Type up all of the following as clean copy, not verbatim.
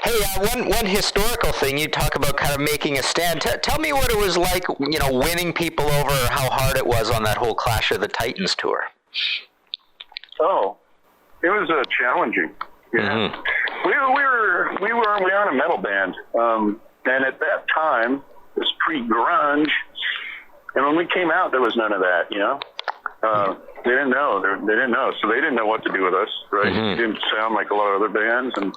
Hey, one historical thing, you talk about kind of making a stand. Tell me what it was like, winning people over, how hard it was on that whole Clash of the Titans tour. Oh, it was challenging. Yeah. Mm-hmm. We were on a metal band, and at that time, it was pre-grunge, and when we came out, there was none of that, They didn't know. They didn't know, so they didn't know what to do with us, right? Mm-hmm. We didn't sound like a lot of other bands, and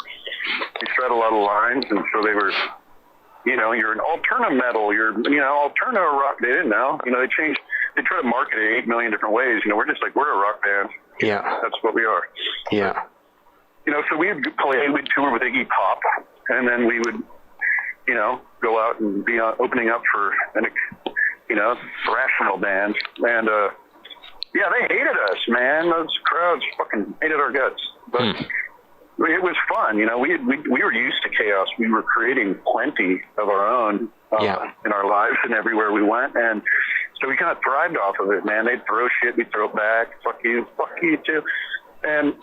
we tried a lot of lines, and so they were, you're an alternative metal, you're, alternative rock. They didn't know. They try to market it 8 million different ways. We're just like, we're a rock band. Yeah. That's what we are. Yeah. So we'd tour with Iggy Pop, and then we would, go out and be opening up for thrash bands, and yeah, they hated us, man. Those crowds fucking hated our guts, but it was fun. We were used to chaos. We were creating plenty of our own in our lives and everywhere we went, and so we kind of thrived off of it, man. They'd throw shit, we'd throw it back. Fuck you too, and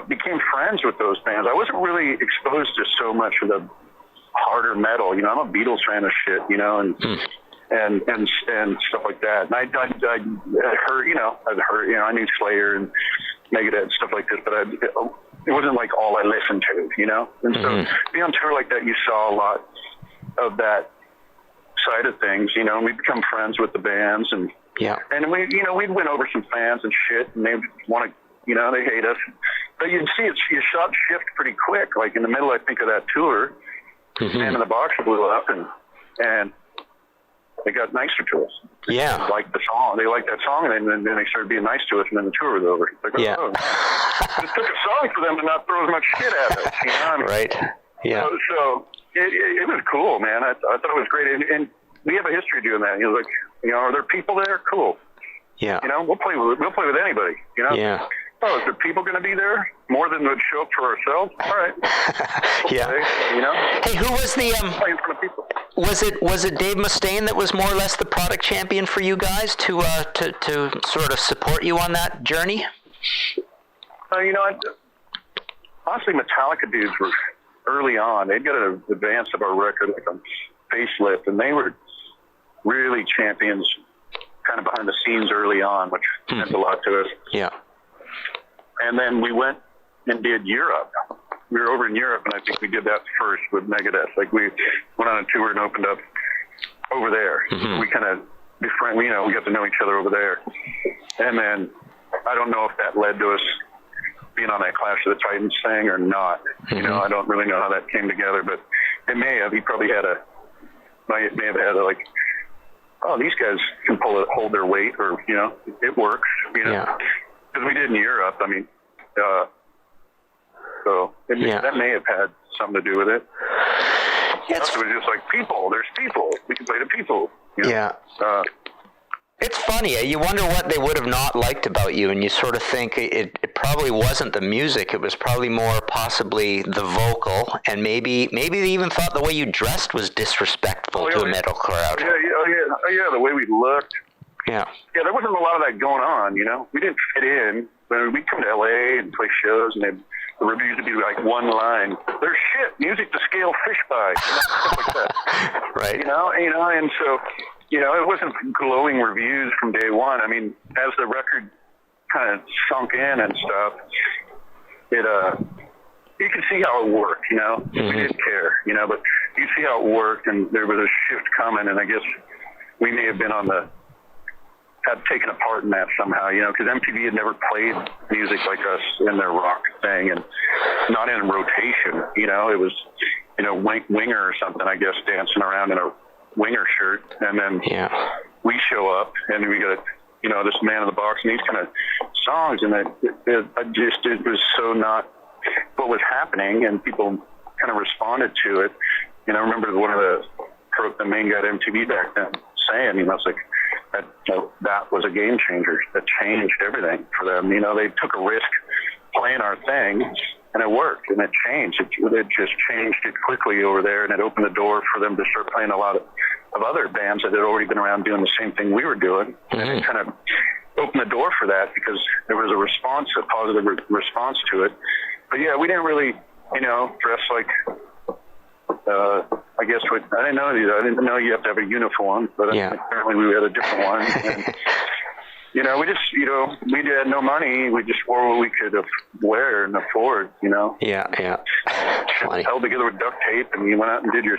became friends with those bands. I wasn't really exposed to so much of the harder metal. I'm a Beatles fan of shit, and stuff like that. And I heard, I knew Slayer and Megadeth and stuff like this, but it wasn't like all I listened to, And so being on tour like that, you saw a lot of that side of things, and we'd become friends with the bands, and we'd win over some fans and shit, and they want to, they hate us. But you'd see it, you saw it shift pretty quick. Like in the middle, I think, of that tour, Man in the Box blew up, and they got nicer to us. Yeah. They liked the song. They liked that song, and then they started being nice to us, and then the tour was over. Like, it took a song for them to not throw as much shit at us. Right. Yeah. So it was cool, man. I thought it was great, and we have a history of doing that. Are there people there? Cool. Yeah. We'll play with anybody. Yeah. Oh, is there people going to be there more than would show up for ourselves? All right. Yeah. Hey, who was the play in front of people. Was it Dave Mustaine that was more or less the product champion for you guys to sort of support you on that journey? Honestly, Metallica dudes were early on. They'd got an advance of our record, like a facelift, and they were really champions kind of behind the scenes early on, which meant a lot to us. Yeah. And then we went and did Europe. We were over in Europe, and I think we did that first with Megadeth. Like, we went on a tour and opened up over there. Mm-hmm. We kind of befriended, we got to know each other over there. And then I don't know if that led to us being on that Clash of the Titans thing or not. Mm-hmm. I don't really know how that came together, but it may have. He probably may have had like, oh, these guys can hold their weight, or, it works, Yeah. Because we did in Europe, so that may have had something to do with it. It was just like, there's people. We can play to people. Yeah. It's funny. You wonder what they would have not liked about you, and you sort of think it probably wasn't the music. It was probably more possibly the vocal, and maybe they even thought the way you dressed was disrespectful to a metal crowd. Yeah, the way we looked. Yeah. Yeah, there wasn't a lot of that going on, We didn't fit in. We'd come to L.A. and play shows, and the reviews would be like one line. There's shit, music to scale fish by, stuff like that. Right. And so, it wasn't glowing reviews from day one. I mean, as the record kind of sunk in and stuff, you could see how it worked, Mm-hmm. We didn't care, but you see how it worked, and there was a shift coming, and I guess we may have been had taken a part in that somehow, because MTV had never played music like us in their rock thing, and not in rotation, it was, Winger or something, I guess, dancing around in a Winger shirt, and then we show up, and we got, this Man in the Box, and these kind of songs, and it was so not what was happening, and people kind of responded to it. I remember one of the main guy at MTV back then saying, it's like, that was a game changer. That changed everything for them. They took a risk playing our thing, and it worked, and it changed. It just changed it quickly over there, and it opened the door for them to start playing a lot of other bands that had already been around doing the same thing we were doing. Mm-hmm. And it kind of opened the door for that because there was a positive response to it. But yeah, we didn't really dressed like, I guess I didn't know these. I didn't know you have to have a uniform, but apparently we had a different one. And, we just, we had no money. We just wore what we could wear and afford, Yeah. Funny. Held together with duct tape, and you went out and did your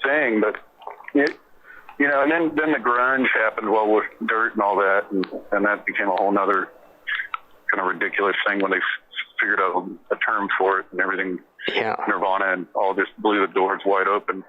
thing. But, and then the grunge happened, with dirt and all that, and that became a whole nother kind of ridiculous thing when they figured out a term for it and everything. Yeah. Nirvana and all just blew the doors wide open.